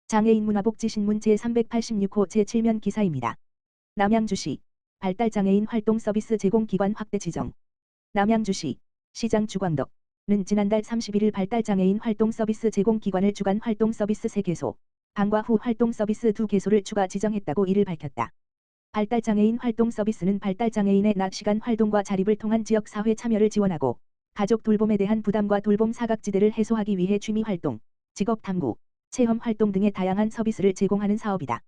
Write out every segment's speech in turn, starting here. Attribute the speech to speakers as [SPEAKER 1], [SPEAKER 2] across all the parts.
[SPEAKER 1] 장애인 문화복지신문 제386호 제7면 기사입니다. 남양주시 발달장애인 활동 서비스 제공기관 확대 지정. 남양주시 시장 주광덕은 지난달 31일 발달장애인 활동 서비스 제공기관을 주간 활동 서비스 3개소, 방과 후 활동 서비스 2개소를 추가 지정했다고 이를 밝혔다. 발달장애인 활동 서비스는 발달장애인의 낮 시간 활동과 자립을 통한 지역 사회 참여를 지원하고 가족 돌봄에 대한 부담과 돌봄 사각지대를 해소하기 위해 취미활동, 직업 탐구, 체험 활동 등의 다양한 서비스를 제공하는 사업이다.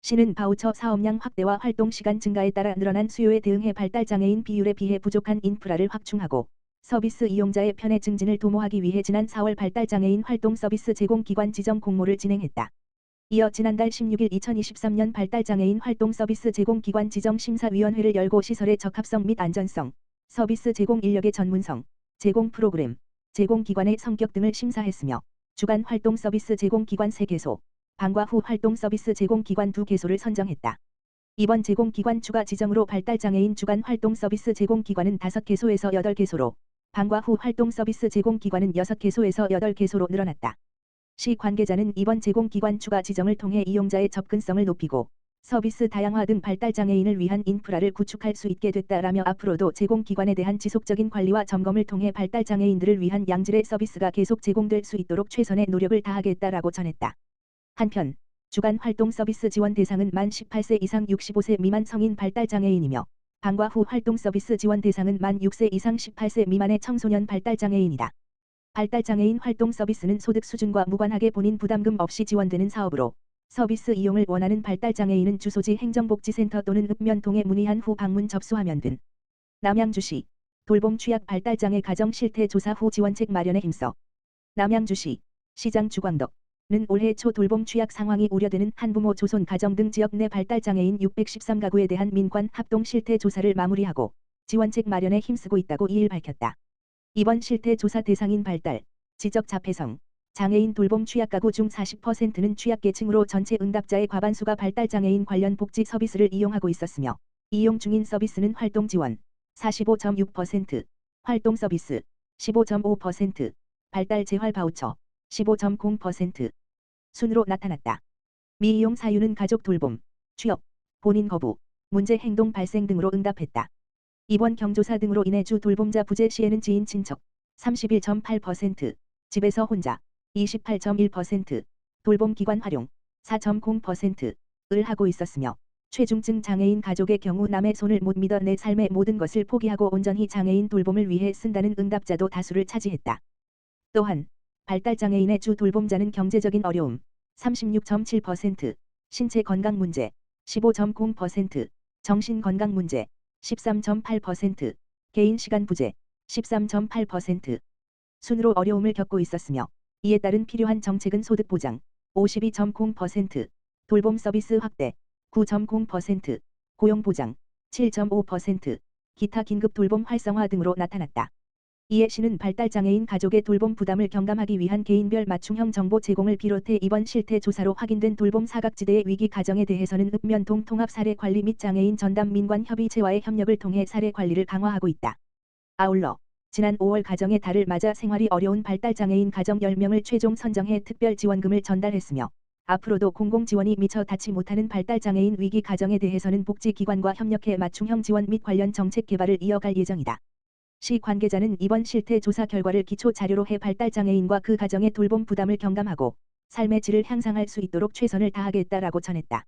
[SPEAKER 1] 시는 바우처 사업량 확대와 활동 시간 증가에 따라 늘어난 수요에 대응해 발달장애인 비율에 비해 부족한 인프라를 확충하고 서비스 이용자의 편의 증진을 도모하기 위해 지난 4월 발달장애인 활동 서비스 제공기관 지정 공모를 진행했다. 이어 지난달 16일 2023년 발달장애인 활동 서비스 제공기관 지정 심사위원회를 열고 시설의 적합성 및 안전성, 서비스 제공 인력의 전문성, 제공 프로그램, 제공기관의 성격 등을 심사했으며 주간 활동 서비스 제공기관 3개소, 방과 후 활동 서비스 제공기관 2개소를 선정했다. 이번 제공기관 추가 지정으로 발달장애인 주간 활동 서비스 제공기관은 5개소에서 8개소로, 방과 후 활동 서비스 제공기관은 6개소에서 8개소로 늘어났다. 시 관계자는 이번 제공기관 추가 지정을 통해 이용자의 접근성을 높이고 서비스 다양화 등 발달장애인을 위한 인프라를 구축할 수 있게 됐다라며 앞으로도 제공기관에 대한 지속적인 관리와 점검을 통해 발달장애인들을 위한 양질의 서비스가 계속 제공될 수 있도록 최선의 노력을 다하겠다라고 전했다. 한편 주간 활동 서비스 지원 대상은 만 18세 이상 65세 미만 성인 발달장애인이며 방과 후 활동 서비스 지원 대상은 만 6세 이상 18세 미만의 청소년 발달장애인이다. 발달장애인 활동 서비스는 소득 수준과 무관하게 본인 부담금 없이 지원되는 사업으로 서비스 이용을 원하는 발달장애인은 주소지 행정복지센터 또는 읍면동에 문의한 후 방문 접수하면 돼. 남양주시 돌봄 취약 발달장애 가정 실태 조사 후 지원책 마련에 힘써. 남양주시 시장 주광덕은 올해 초 돌봄 취약 상황이 우려되는 한부모 조손 가정 등 지역 내 발달장애인 613가구에 대한 민관 합동 실태 조사를 마무리하고 지원책 마련에 힘쓰고 있다고 이일 밝혔다. 이번 실태 조사 대상인 발달, 지적 자폐성, 장애인 돌봄 취약가구 중 40%는 취약계층으로 전체 응답자의 과반수가 발달장애인 관련 복지 서비스를 이용하고 있었으며 이용 중인 서비스는 활동 지원 45.6%, 활동 서비스 15.5%, 발달 재활 바우처 15.0% 순으로 나타났다. 미이용 사유는 가족 돌봄, 취업, 본인 거부, 문제 행동 발생 등으로 응답했다. 이번 경조사 등으로 인해 주 돌봄자 부재 시에는 지인 친척 31.8%, 집에서 혼자 28.1%, 돌봄기관 활용 4.0%을 하고 있었으며 최중증 장애인 가족의 경우 남의 손을 못 믿어 내 삶의 모든 것을 포기하고 온전히 장애인 돌봄을 위해 쓴다는 응답자도 다수를 차지했다. 또한 발달장애인의 주 돌봄자는 경제적인 어려움 36.7%, 신체 건강 문제 15.0%, 정신 건강 문제 13.8%, 개인 시간 부재 13.8% 순으로 어려움을 겪고 있었으며 이에 따른 필요한 정책은 소득 보장 52.0%, 돌봄 서비스 확대 9.0%, 고용 보장 7.5%, 기타 긴급 돌봄 활성화 등으로 나타났다. 이에 시는 발달장애인 가족의 돌봄 부담을 경감하기 위한 개인별 맞춤형 정보 제공을 비롯해 이번 실태 조사로 확인된 돌봄 사각지대의 위기 가정에 대해서는 읍면동 통합 사례 관리 및 장애인 전담 민관 협의체와의 협력을 통해 사례 관리를 강화하고 있다. 아울러 지난 5월 가정의 달을 맞아 생활이 어려운 발달장애인 가정 10명을 최종 선정해 특별 지원금을 전달했으며 앞으로도 공공지원이 미처 닿지 못하는 발달장애인 위기 가정에 대해서는 복지기관과 협력해 맞춤형 지원 및 관련 정책 개발을 이어갈 예정이다. 시 관계자는 이번 실태 조사 결과를 기초 자료로 해 발달장애인과 그 가정의 돌봄 부담을 경감하고 삶의 질을 향상할 수 있도록 최선을 다하겠다라고 전했다.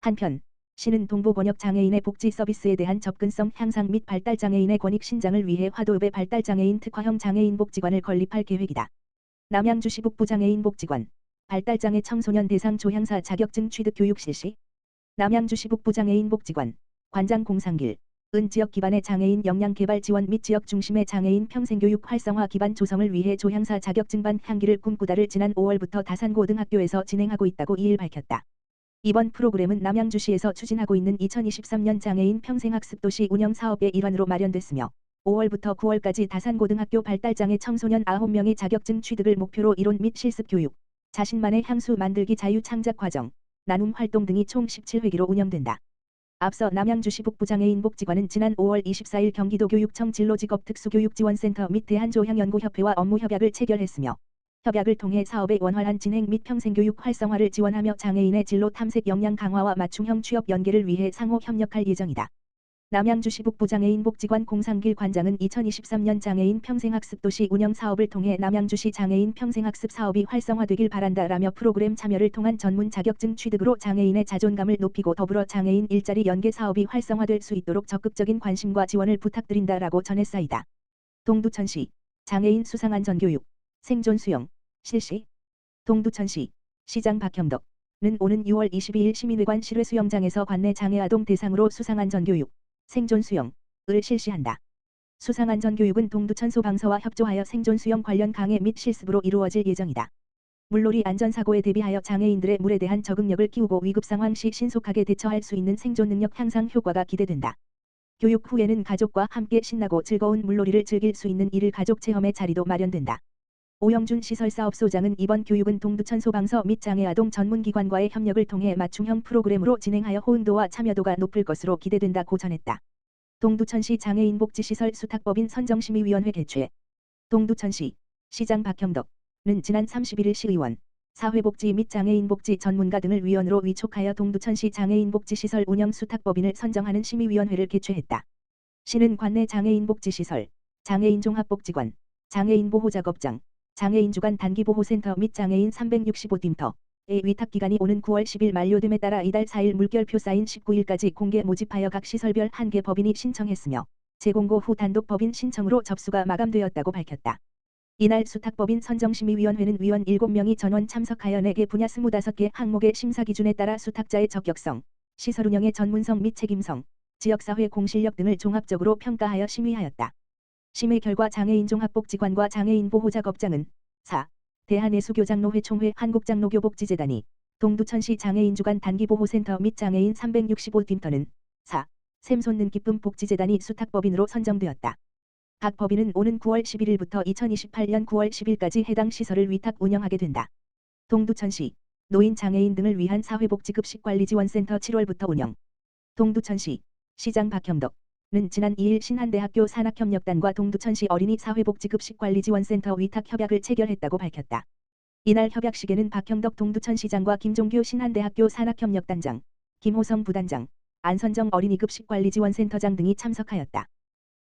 [SPEAKER 1] 한편 시는 동부번역 장애인의 복지 서비스에 대한 접근성 향상 및 발달장애인의 권익 신장을 위해 화도읍에 발달장애인 특화형 장애인 복지관을 건립할 계획이다. 남양주시 북부장애인 복지관 발달장애 청소년 대상 조향사 자격증 취득 교육 실시. 남양주시 북부장애인 복지관 관장 공상길 은 지역 기반의 장애인 역량 개발 지원 및 지역 중심의 장애인 평생교육 활성화 기반 조성을 위해 조향사 자격증반 향기를 꿈꾸다를 지난 5월부터 다산고등학교에서 진행하고 있다고 이일 밝혔다. 이번 프로그램은 남양주시에서 추진하고 있는 2023년 장애인 평생학습도시 운영 사업의 일환으로 마련됐으며 5월부터 9월까지 다산고등학교 발달장애 청소년 9명의 자격증 취득을 목표로 이론 및 실습 교육, 자신만의 향수 만들기 자유 창작 과정, 나눔 활동 등이 총 17회기로 운영된다. 앞서 남양주시 북부장애인 복지관은 지난 5월 24일 경기도 교육청 진로직업 특수교육지원센터 및 대한조향연구협회와 업무 협약을 체결했으며 협약을 통해 사업의 원활한 진행 및 평생교육 활성화를 지원하며 장애인의 진로 탐색 역량 강화와 맞춤형 취업 연계를 위해 상호 협력할 예정이다. 남양주시 북부장애인 복지관 공상길 관장은 2023년 장애인 평생학습도시 운영 사업을 통해 남양주시 장애인 평생학습 사업이 활성화되길 바란다라며 프로그램 참여를 통한 전문 자격증 취득으로 장애인의 자존감을 높이고 더불어 장애인 일자리 연계 사업이 활성화될 수 있도록 적극적인 관심과 지원을 부탁드린다라고 전했사이다. 동두천시 장애인 수상안전교육 생존 수영 실시. 동두천시 시장 박형덕는 오는 6월 22일 시민회관 실외수영장에서 관내 장애아동 대상으로 수상안전교육 생존 수영을 실시한다. 수상안전교육은 동두천 소방서와 협조하여 생존 수영 관련 강해 및 실습으로 이루어질 예정이다. 물놀이 안전사고에 대비하여 장애인들의 물에 대한 적응력을 키우고 위급상황 시 신속하게 대처할 수 있는 생존 능력 향상 효과가 기대된다. 교육 후에는 가족과 함께 신나고 즐거운 물놀이를 즐길 수 있는 일일 가족 체험의 자리도 마련된다. 오영준 시설사업소장은 이번 교육은 동두천 소방서 및 장애아동 전문기관과의 협력을 통해 맞춤형 프로그램으로 진행하여 호응도와 참여도가 높을 것으로 기대된다고 전했다. 동두천시 장애인복지시설 수탁법인 선정심의위원회 개최. 동두천시 시장 박형덕는 지난 31일 시의원, 사회복지 및 장애인복지 전문가 등을 위원으로 위촉하여 동두천시 장애인복지시설 운영 수탁법인을 선정하는 심의위원회를 개최했다. 시는 관내 장애인복지시설, 장애인종합복지관, 장애인보호작업장, 장애인 주간 단기보호센터 및 장애인 365팀터의 위탁기간이 오는 9월 10일 만료됨에 따라 이달 4일 물결표 사인 19일까지 공개 모집하여 각 시설별 1개 법인이 신청했으며 재공고 후 단독 법인 신청으로 접수가 마감되었다고 밝혔다. 이날 수탁법인 선정심의위원회는 위원 7명이 전원 참석하여 4개 분야 25개 항목의 심사 기준에 따라 수탁자의 적격성, 시설 운영의 전문성 및 책임성, 지역사회 공실력 등을 종합적으로 평가하여 심의하였다. 심의 결과 장애인종합복지관과 장애인보호작업장은 4. 대한예수교장로회 총회 한국장로교복지재단이 동두천시 장애인주간 단기보호센터 및 장애인 365팀터는 4. 샘솟는 기쁨 복지재단이 수탁법인으로 선정되었다. 각 법인은 오는 9월 11일부터 2028년 9월 10일까지 해당 시설을 위탁 운영하게 된다. 동두천시 노인 장애인 등을 위한 사회복지급식관리지원센터 7월부터 운영. 동두천시 시장 박형덕 는 지난 2일 신한대학교 산학협력단과 동두천시 어린이 사회복지급식관리지원센터 위탁 협약을 체결했다고 밝혔다. 이날 협약식에는 박형덕 동두천시장과 김종규 신한대학교 산학협력단장, 김호성 부단장, 안선정 어린이급식관리지원센터장 등이 참석하였다.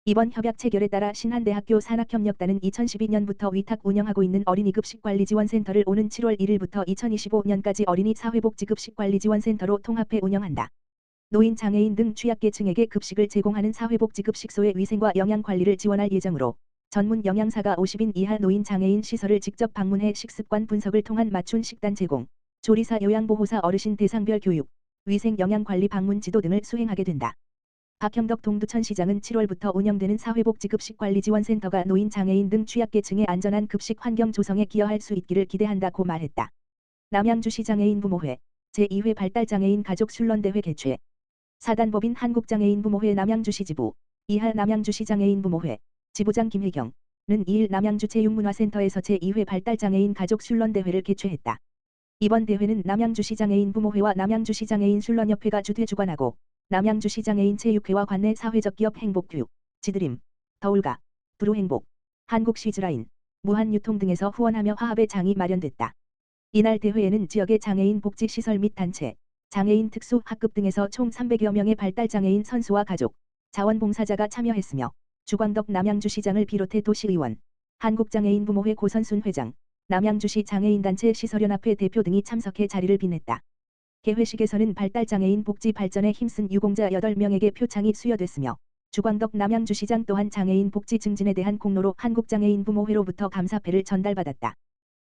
[SPEAKER 1] 이번 협약 체결에 따라 신한대학교 산학협력단은 2012년부터 위탁 운영하고 있는 어린이급식관리지원센터를 오는 7월 1일부터 2025년까지 어린이 사회복지급식관리지원센터로 통합해 운영한다. 노인 장애인 등 취약계층에게 급식을 제공하는 사회복지급식소의 위생과 영양관리를 지원할 예정으로 전문 영양사가 50인 이하 노인 장애인 시설을 직접 방문해 식습관 분석을 통한 맞춤 식단 제공, 조리사 요양보호사 어르신 대상별 교육, 위생 영양관리 방문 지도 등을 수행하게 된다. 박형덕 동두천시장은 7월부터 운영되는 사회복지급식관리지원센터가 노인 장애인 등 취약계층의 안전한 급식 환경 조성에 기여할 수 있기를 기대한다고 말했다. 남양주시 장애인부모회 제2회 발달장애인 가족순론대회 개최. 사단법인 한국장애인부모회 남양주시 지부, 이하 남양주시 장애인부모회, 지부장 김혜경는 2일 남양주 체육문화센터에서 제2회 발달장애인 가족순론대회를 개최했다. 이번 대회는 남양주시 장애인부모회와 남양주시 장애인순론협회가 주최 주관하고 남양주시 장애인체육회와 관내 사회적 기업 행복교육, 지드림, 더울가, 두루행복, 한국시즈라인, 무한유통 등에서 후원하며 화합의 장이 마련됐다. 이날 대회에는 지역의 장애인 복지시설 및 단체, 장애인 특수학급 등에서 총 300여 명의 발달장애인 선수와 가족, 자원봉사자가 참여했으며 주광덕 남양주시장을 비롯해 도시의원, 한국장애인부모회 고선순 회장, 남양주시 장애인단체 시설연합회 대표 등이 참석해 자리를 빛냈다. 개회식에서는 발달장애인 복지 발전에 힘쓴 유공자 8명에게 표창이 수여됐으며 주광덕 남양주시장 또한 장애인 복지 증진에 대한 공로로 한국장애인부모회로부터 감사패를 전달받았다.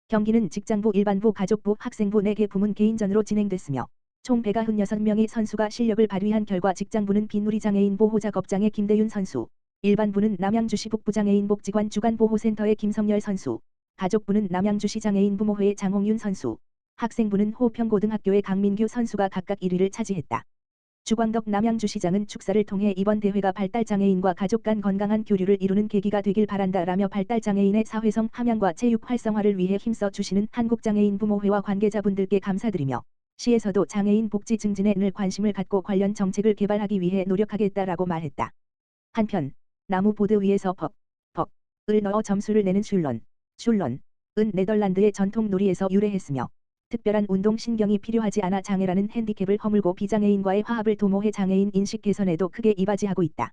[SPEAKER 1] 경기는 직장부, 일반부, 가족부, 학생부 4개 부문 개인전으로 진행됐으며 총 196명의 선수가 실력을 발휘한 결과 직장부는 빈누리장애인 보호작업장의 김대윤 선수, 일반부는 남양주시 북부장애인복지관 주간보호센터의 김성열 선수, 가족부는 남양주시 장애인부모회의 장홍윤 선수, 학생부는 호평고등학교의 강민규 선수가 각각 1위를 차지했다. 주광덕 남양주시장은 축사를 통해 이번 대회가 발달장애인과 가족 간 건강한 교류를 이루는 계기가 되길 바란다라며 발달장애인의 사회성 함양과 체육 활성화를 위해 힘써 주시는 한국장애인부모회와 관계자분들께 감사드리며 시에서도 장애인 복지 증진에 늘 관심을 갖고 관련 정책을 개발하기 위해 노력하겠다라고 말했다. 한편 나무 보드 위에서 벅을 넣어 점수를 내는 슐런 은 네덜란드의 전통 놀이에서 유래했으며 특별한 운동 신경이 필요하지 않아 장애라는 핸디캡을 허물고 비장애인과의 화합을 도모해 장애인 인식 개선에도 크게 이바지하고 있다.